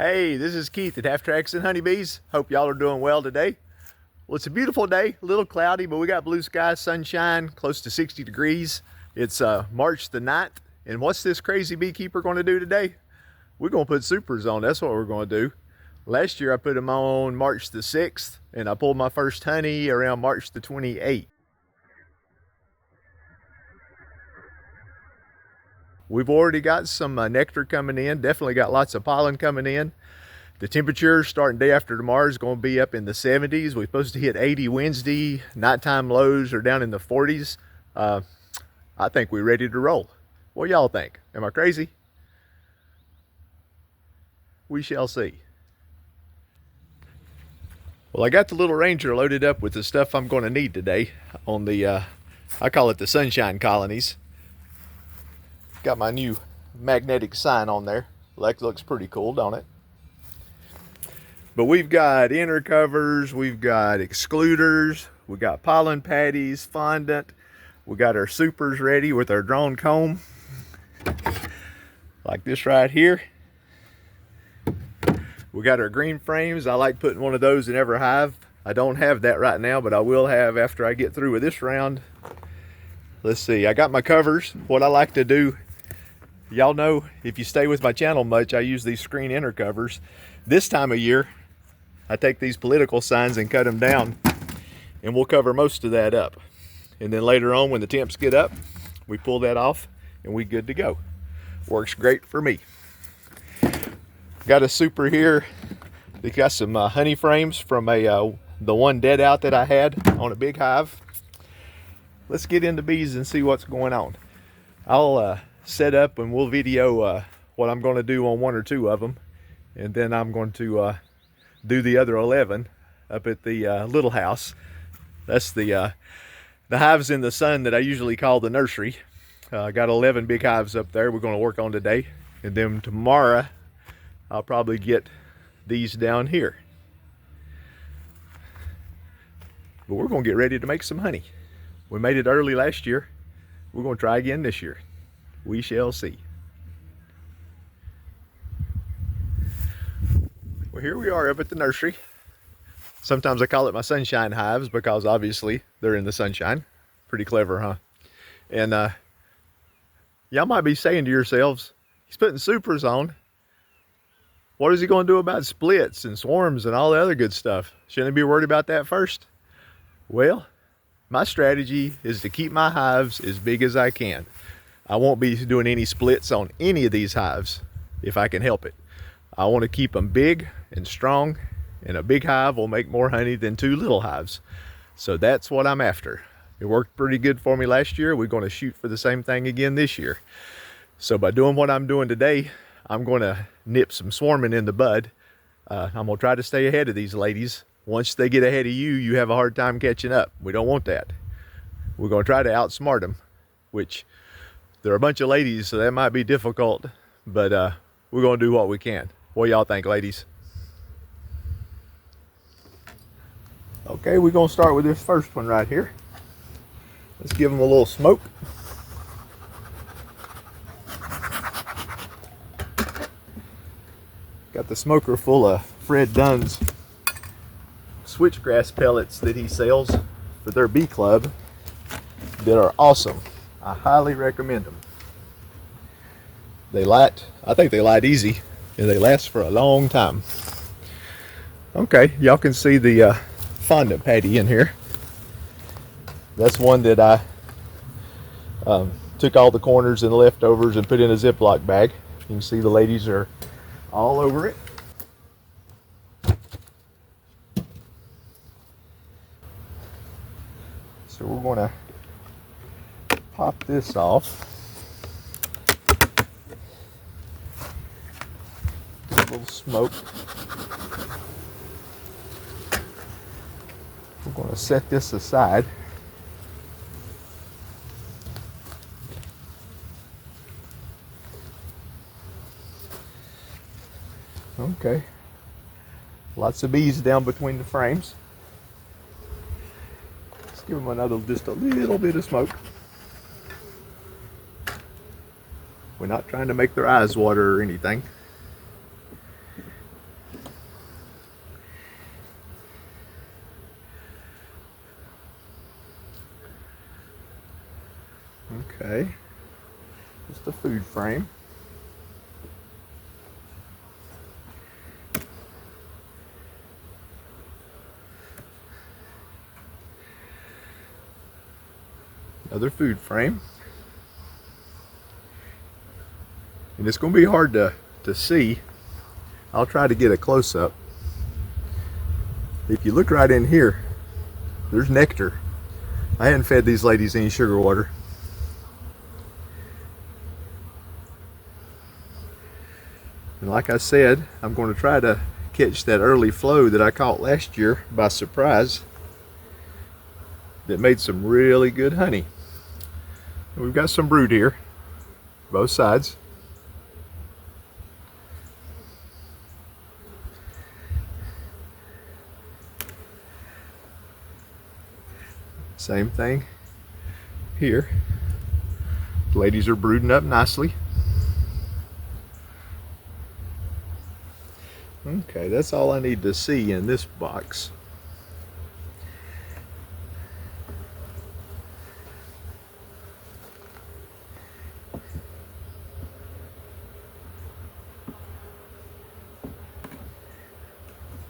Hey, this is Keith at Half Tracks and Honeybees. Hope y'all are doing well today. Well, it's a beautiful day, a little cloudy, but we got blue skies, sunshine, close to 60 degrees. It's March the 9th, and what's this crazy beekeeper going to do today? We're going to put supers on. That's what we're going to do. Last year I put them on March the 6th, and I pulled my first honey around March the 28th. We've already got some nectar coming in, definitely got lots of pollen coming in. The temperature starting day after tomorrow is going to be up in the 70s. We're supposed to hit 80 Wednesday. Nighttime lows are down in the 40s. I think we're ready to roll. What y'all think? Am I crazy? We shall see. Well, I got the little Ranger loaded up with the stuff I'm going to need today on the, I call it the sunshine colonies. Got my new magnetic sign on there. That looks pretty cool, don't it? But we've got inner covers, we've got excluders, we got pollen patties, fondant. We got our supers ready with our drone comb. Like this right here. We got our green frames. I like putting one of those in every hive. I don't have that right now, but I will have after I get through with this round. Let's see, I got my covers. What I like to do, y'all know, if you stay with my channel much, I use these screen inner covers. This time of year, I take these political signs and cut them down, and we'll cover most of that up. And then later on, when the temps get up, we pull that off, and we good to go. Works great for me. Got a super here. They got some honey frames from the one dead out that I had on a big hive. Let's get into bees and see what's going on. I'll set up and we'll video what I'm going to do on one or two of them, and then I'm going to do the other 11 up at the little house. That's the hives in the sun that I usually call the nursery. I got 11 big hives up there we're going to work on today, and then tomorrow I'll probably get these down here. But we're going to get ready to make some honey. We made it early last year. We're going to try again this year. We shall see. Well, here we are up at the nursery. Sometimes I call it my sunshine hives because obviously they're in the sunshine. Pretty clever, huh? And y'all might be saying to yourselves, he's putting supers on. What is he going to do about splits and swarms and all the other good stuff? Shouldn't he be worried about that first? Well, my strategy is to keep my hives as big as I can. I won't be doing any splits on any of these hives if I can help it. I want to keep them big and strong, and a big hive will make more honey than two little hives. So that's what I'm after. It worked pretty good for me last year. We're going to shoot for the same thing again this year. So by doing what I'm doing today, I'm going to nip some swarming in the bud. I'm going to try to stay ahead of these ladies. Once they get ahead of you, you have a hard time catching up. We don't want that. We're going to try to outsmart them, which they're a bunch of ladies, so that might be difficult, but we're going to do what we can. What y'all think, ladies? Okay, we're going to start with this first one right here. Let's give them a little smoke. Got the smoker full of Fred Dunn's switchgrass pellets that he sells for their bee club that are awesome. I highly recommend them. They light, I think they light easy, and they last for a long time. Okay, y'all can see the fondant patty in here. That's one that I took all the corners and the leftovers and put in a Ziploc bag. You can see the ladies are all over it. So we're going to pop this off. A little smoke. We're going to set this aside. Okay. Lots of bees down between the frames. Let's give them another, just a little bit of smoke. We're not trying to make their eyes water or anything. Okay, just a food frame. Another food frame. And it's going to be hard to see. I'll try to get a close-up. If you look right in here, there's nectar. I hadn't fed these ladies any sugar water. And like I said, I'm going to try to catch that early flow that I caught last year by surprise that made some really good honey. And we've got some brood here, both sides. Same thing here. The ladies are brooding up nicely. Okay, that's all I need to see in this box.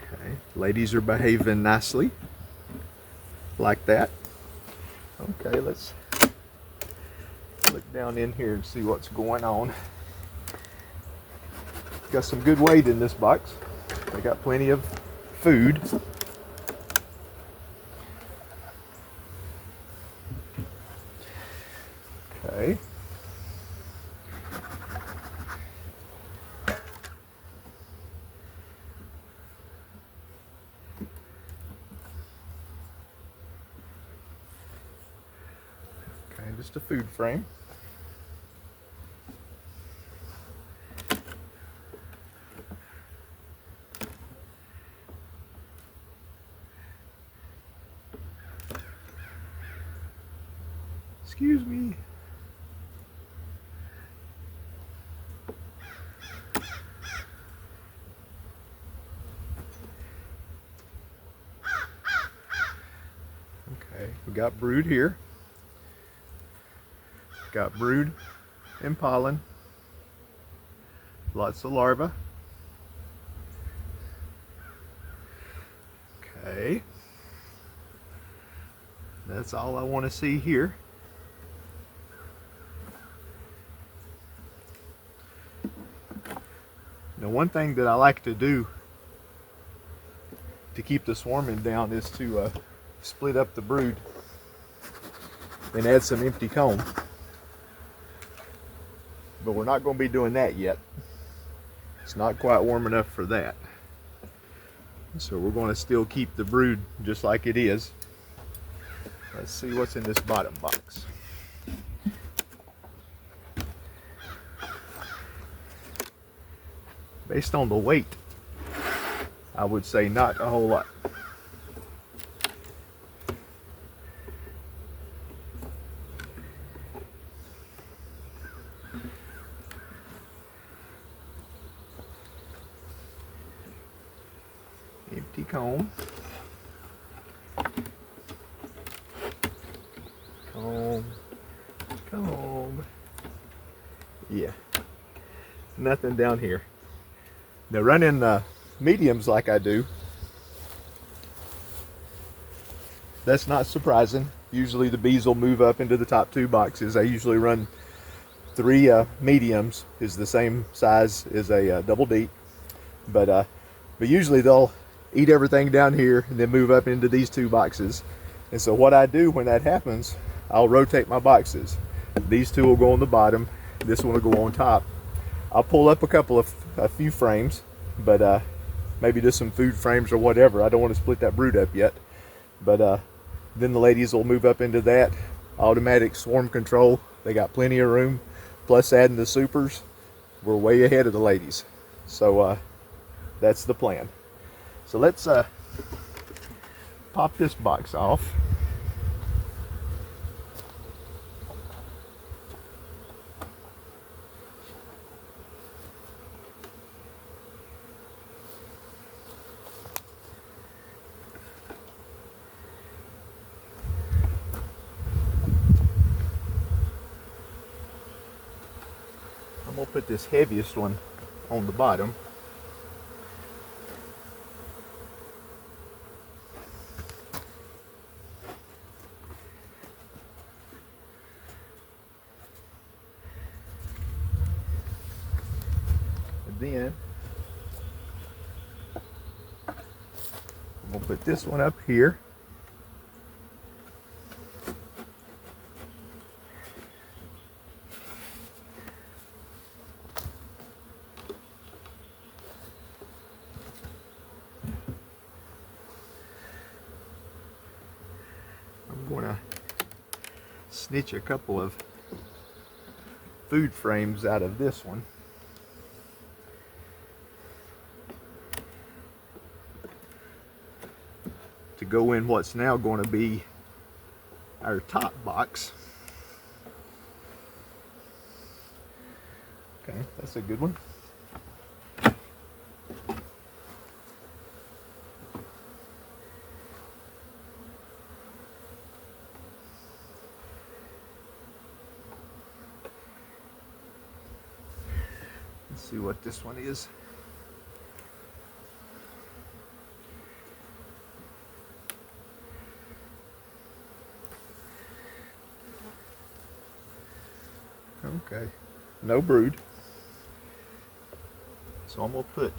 Okay, ladies are behaving nicely, like that. Okay, let's look down in here and see what's going on. Got some good weight in this box. They got plenty of food. Okay. Okay, just a food frame. Excuse me. Okay, we got brood here. Got brood and pollen. Lots of larvae. Okay. That's all I want to see here. Now, one thing that I like to do to keep the swarming down is to split up the brood and add some empty comb. But we're not going to be doing that yet. It's not quite warm enough for that. So we're going to still keep the brood just like it is. Let's see what's in this bottom box. Based on the weight, I would say not a whole lot. Empty comb. Comb. Yeah. Nothing down here. Now, running mediums like I do, that's not surprising. Usually the bees will move up into the top two boxes. I usually run 3 mediums, is the same size as a double D. But usually they'll eat everything down here and then move up into these 2 boxes. And so what I do when that happens, I'll rotate my boxes. These 2 will go on the bottom, this one will go on top. I'll pull up a few frames, but maybe just some food frames or whatever. I don't want to split that brood up yet. But then the ladies will move up into that. Automatic swarm control. They got plenty of room. Plus adding the supers, we're way ahead of the ladies. So that's the plan. So let's pop this box off. put this heaviest one on the bottom. And then I'm going to put this one up here. I'm going to snitch a couple of food frames out of this one. To go in what's now going to be our top box. Okay, that's a good one. Let's see what this one is. Okay, no brood. So I'm gonna put,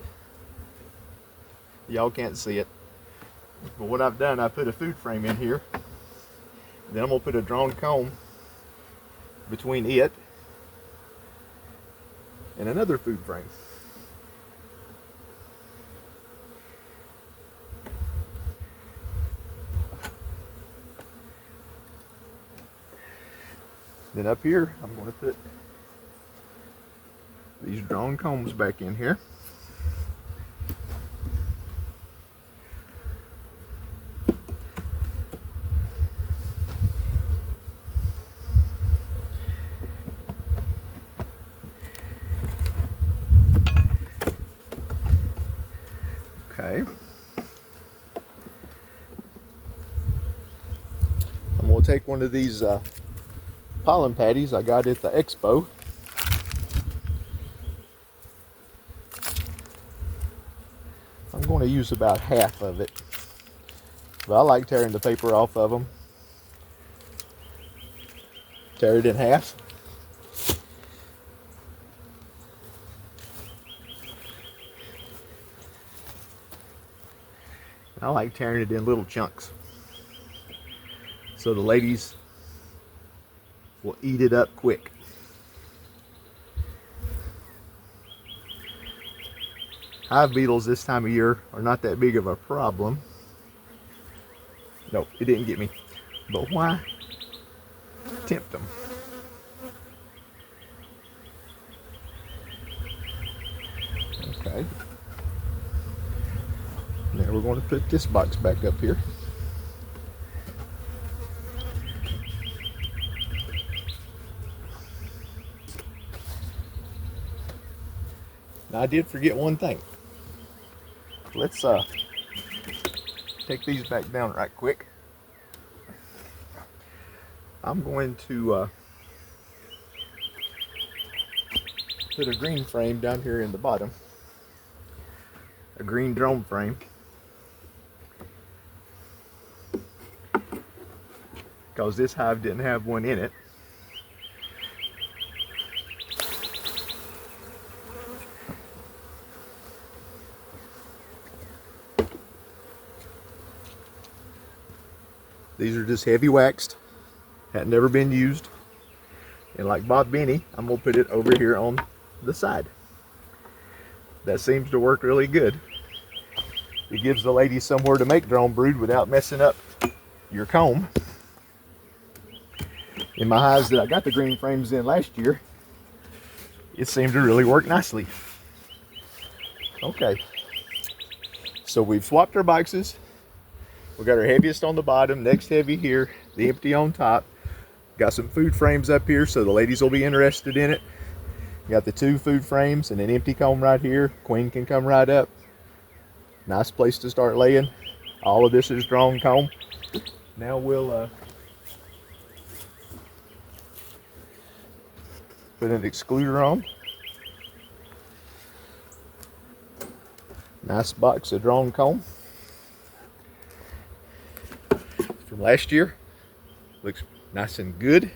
y'all can't see it, but what I've done, I put a food frame in here. Then I'm gonna put a drawn comb between it and another food frame. Then up here, I'm going to put these drawn combs back in here. Okay. I'm going to take one of these pollen patties I got at the expo. I'm going to use about half of it, but I like tearing the paper off of them. Tear it in half. I like tearing it in little chunks so the ladies will eat it up quick. Hive beetles this time of year are not that big of a problem. Nope, it didn't get me. But why tempt them? Okay. Now we're going to put this box back up here. Now I did forget one thing. Let's take these back down right quick. I'm going to put a green frame down here in the bottom. A green drone frame. Because this hive didn't have one in it. These are just heavy waxed, had never been used. And like Bob Benny, I'm gonna put it over here on the side. That seems to work really good. It gives the ladies somewhere to make drone brood without messing up your comb. In my hives that I got the green frames in last year, it seemed to really work nicely. Okay, so we've swapped our boxes. We got our heaviest on the bottom, next heavy here, the empty on top. Got some food frames up here so the ladies will be interested in it. Got the 2 food frames and an empty comb right here. Queen can come right up. Nice place to start laying. All of this is drawn comb. Now we'll put an excluder on. Nice box of drone comb from last year. Looks nice and good.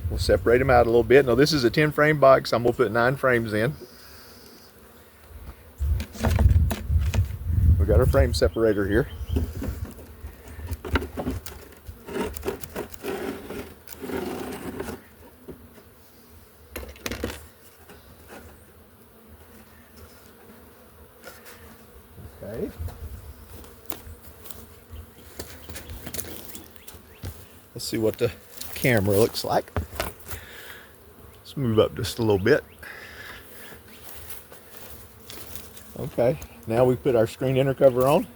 We'll separate them out a little bit. Now this is a 10 frame box. I'm gonna put 9 frames in. We got our frame separator here. Okay. Let's see what the camera looks like. Let's move up just a little bit. Okay, now we put our screen inner cover on.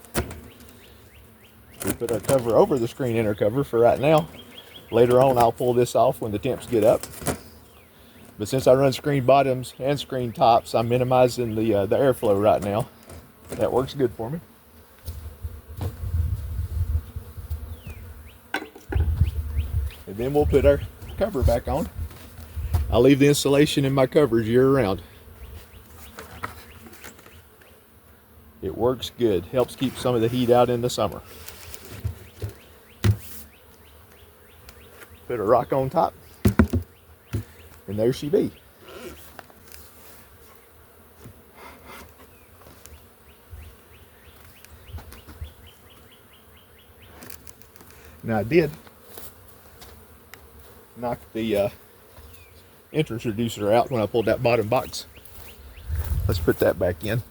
We put our cover over the screen inner cover for right now. Later on, I'll pull this off when the temps get up. But since I run screen bottoms and screen tops, I'm minimizing the airflow right now. That works good for me. And then we'll put our cover back on. I'll leave the insulation in my covers year round. It works good. Helps keep some of the heat out in the summer. Put a rock on top. And there she be. Now I did knock the entrance reducer out when I pulled that bottom box. Let's put that back in.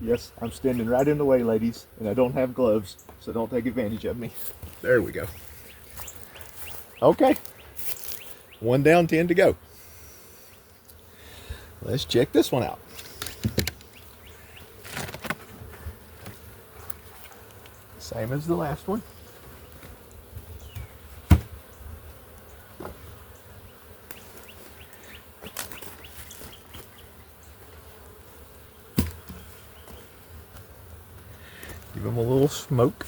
Yes, I'm standing right in the way, ladies, and I don't have gloves, so don't take advantage of me. There we go. Okay. 1 down, 10 to go. Let's check this one out. Same as the last one. Give them a little smoke.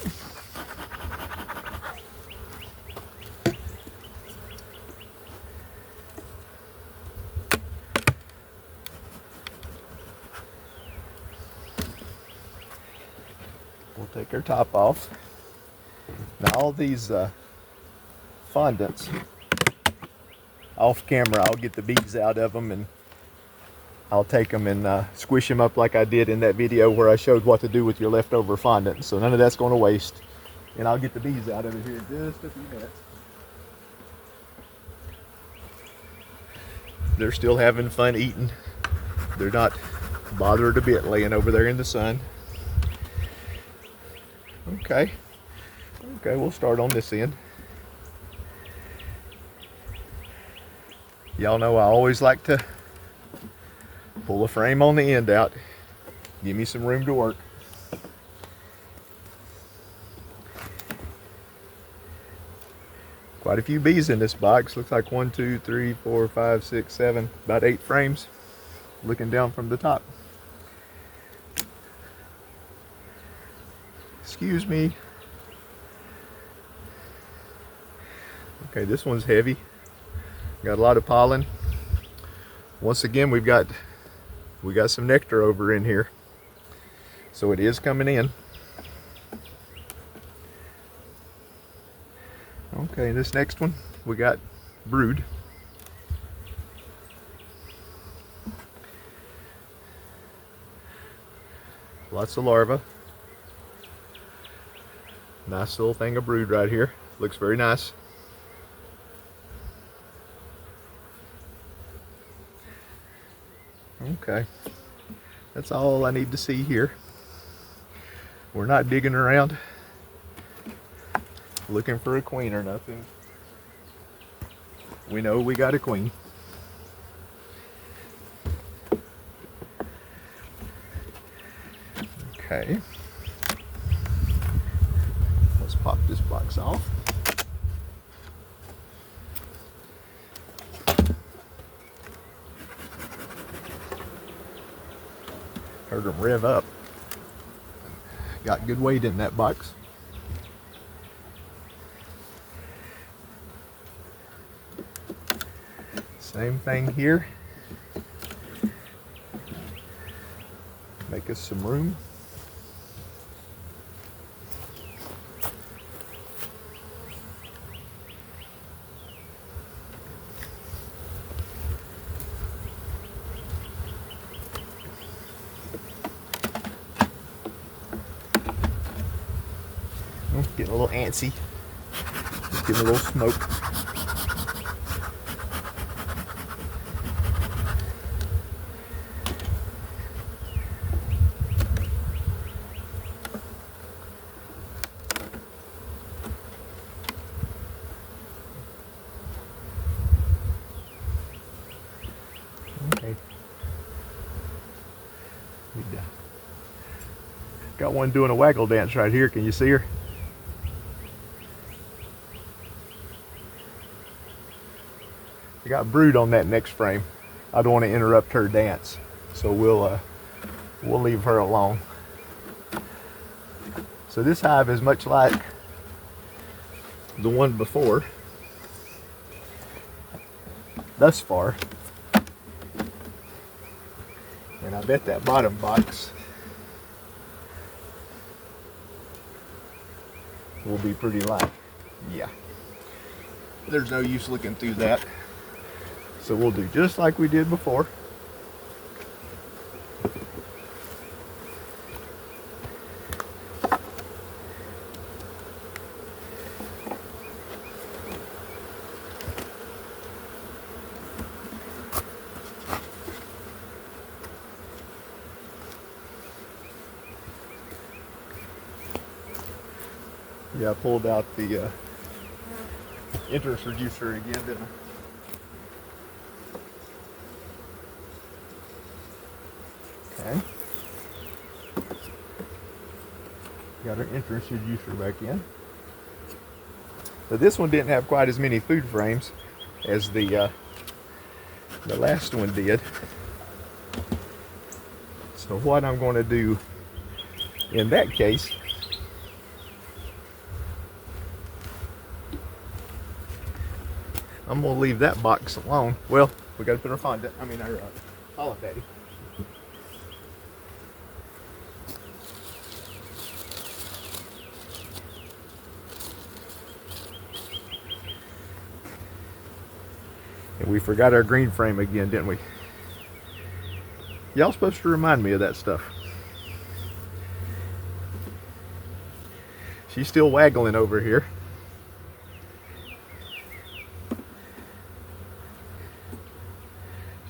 We'll take our top off. Now all these fondants, off camera, I'll get the beads out of them and I'll take them and squish them up like I did in that video where I showed what to do with your leftover fondant. So none of that's going to waste. And I'll get the beads out of it here in just a few minutes. They're still having fun eating. They're not bothered a bit laying over there in the sun. Okay. Okay, we'll start on this end. Y'all know I always like to pull a frame on the end out. Give me some room to work. Quite a few bees in this box. Looks like 1, 2, 3, 4, 5, 6, 7, about 8 frames. Looking down from the top. Excuse me. Okay, this one's heavy. Got a lot of pollen. Once again, we got some nectar over in here. So it is coming in. Okay, this next one, we got brood. Lots of larvae. Nice little thing of brood right here. Looks very nice. Okay, that's all I need to see here. We're not digging around looking for a queen or nothing. We know we got a queen. Okay, let's pop this box off. Heard them rev up. Got good weight in that box. Same thing here. Make us some room. Getting a little antsy. Just getting a little smoke. Okay. Got one doing a waggle dance right here. Can you see her? I got brood on that next frame. I don't want to interrupt her dance, so we'll leave her alone. So this hive is much like the one before, thus far. And I bet that bottom box will be pretty light. Yeah. There's no use looking through that. So we'll do just like we did before. Yeah, I pulled out the entrance reducer again, didn't I? Okay. Got our entrance reducer back in. So this one didn't have quite as many food frames as the last one did. So what I'm going to do in that case, I'm going to leave that box alone. Well, we got to put our fondant, our olive daddy. And we forgot our green frame again, didn't we? Y'all supposed to remind me of that stuff. She's still waggling over here.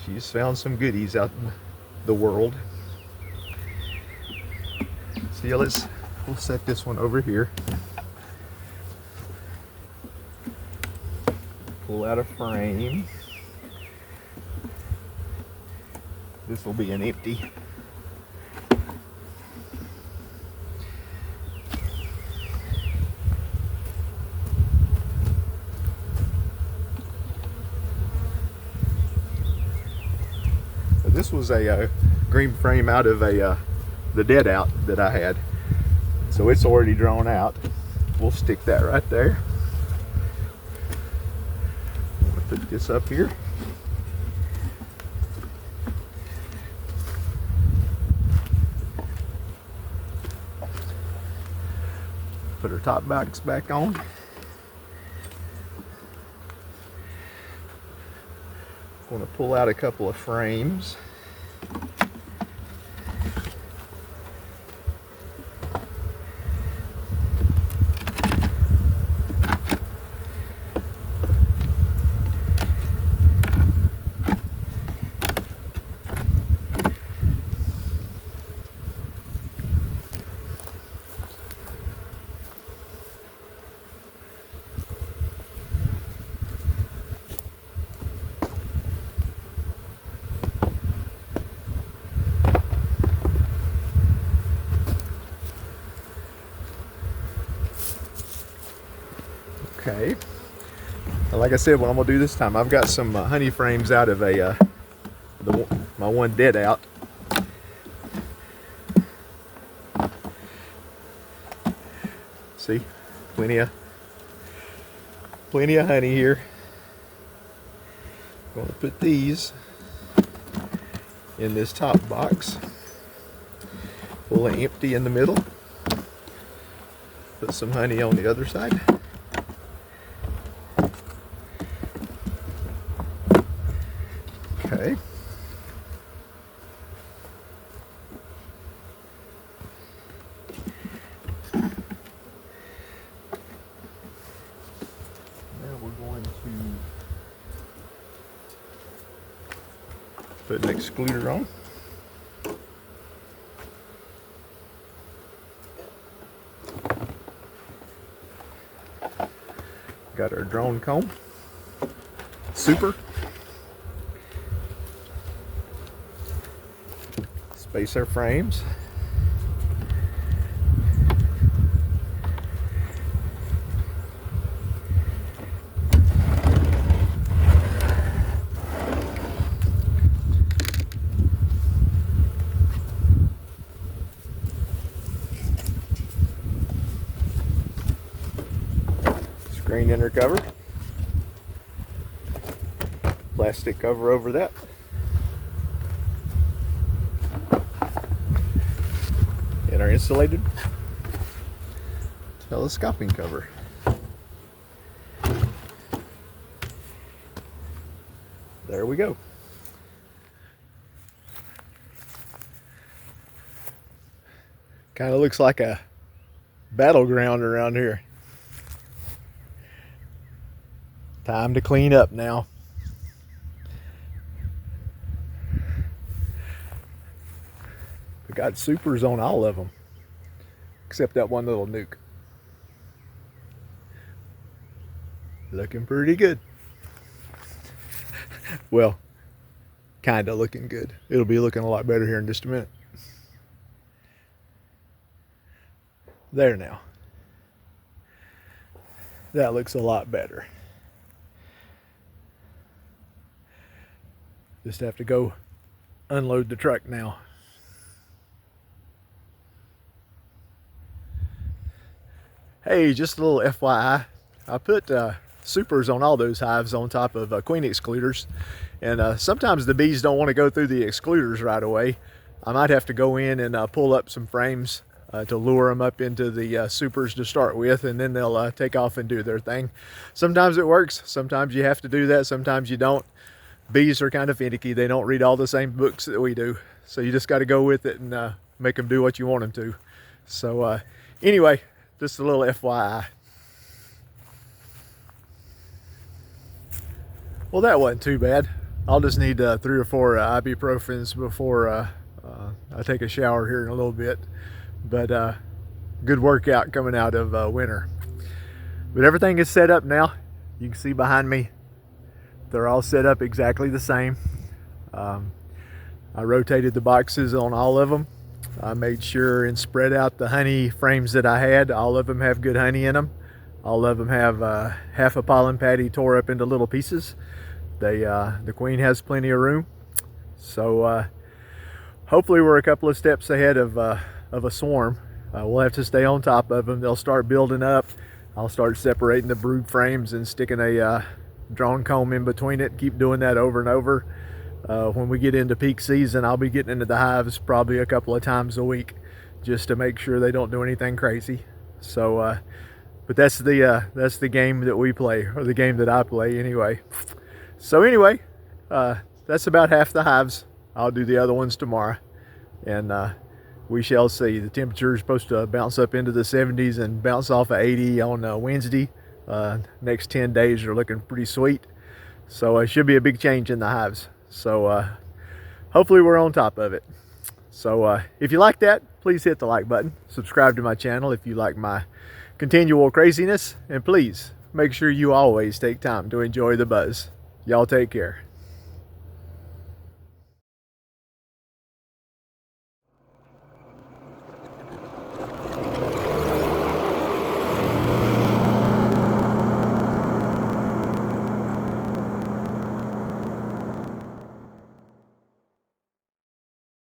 She's found some goodies out in the world. So yeah, we'll set this one over here. Pull out a frame. This will be an empty. This was a green frame out of the dead out that I had, so it's already drawn out. We'll stick that right there. I'm gonna put this up here. Put our top box back on. I'm going to pull out a couple of frames. Okay. And like I said, what I'm gonna do this time, I've got some honey frames out of my one dead out. See, plenty of honey here. I'm gonna put these in this top box. Full of empty in the middle. Put some honey on the other side. Okay. Now we're going to put an excluder on. Got our drone comb. Super. Space our frames. Screen inner cover. Plastic cover over that. And our insulated telescoping cover. There we go. Kind of looks like a battleground around here. Time to clean up now. We got supers on all of them, except that one little nuke. Looking pretty good. Well, kind of looking good. It'll be looking a lot better here in just a minute. There now. That looks a lot better. Just have to go unload the truck now. Hey, just a little FYI. I put supers on all those hives on top of queen excluders. And sometimes the bees don't want to go through the excluders right away. I might have to go in and pull up some frames to lure them up into the supers to start with, and then they'll take off and do their thing. Sometimes it works. Sometimes you have to do that. Sometimes you don't. Bees are kind of finicky. They don't read all the same books that we do. So you just got to go with it and make them do what you want them to. So anyway, just a little FYI. Well, that wasn't too bad. I'll just need 3 or 4 ibuprofens before I take a shower here in a little bit. But good workout coming out of winter. But everything is set up now. You can see behind me, they're all set up exactly the same. I rotated the boxes on all of them. I made sure and spread out the honey frames that I had. All of them have good honey in them. All of them have half a pollen patty tore up into little pieces. The queen has plenty of room. So hopefully we're a couple of steps ahead of a swarm. We'll have to stay on top of them. They'll start building up. I'll start separating the brood frames and sticking a drone comb in between it. Keep doing that over and over. When we get into peak season, I'll be getting into the hives probably a couple of times a week just to make sure they don't do anything crazy. So but that's the game that we play, or the game that I play anyway. So anyway, that's about half the hives. I'll do the other ones tomorrow, and we shall see. The temperature is supposed to bounce up into the 70s and bounce off of 80 on Wednesday. Next 10 days are looking pretty sweet. So it should be a big change in the hives. So hopefully we're on top of it. So if you like that, please hit the like button. Subscribe to my channel if you like my continual craziness. And please make sure you always take time to enjoy the buzz. Y'all take care.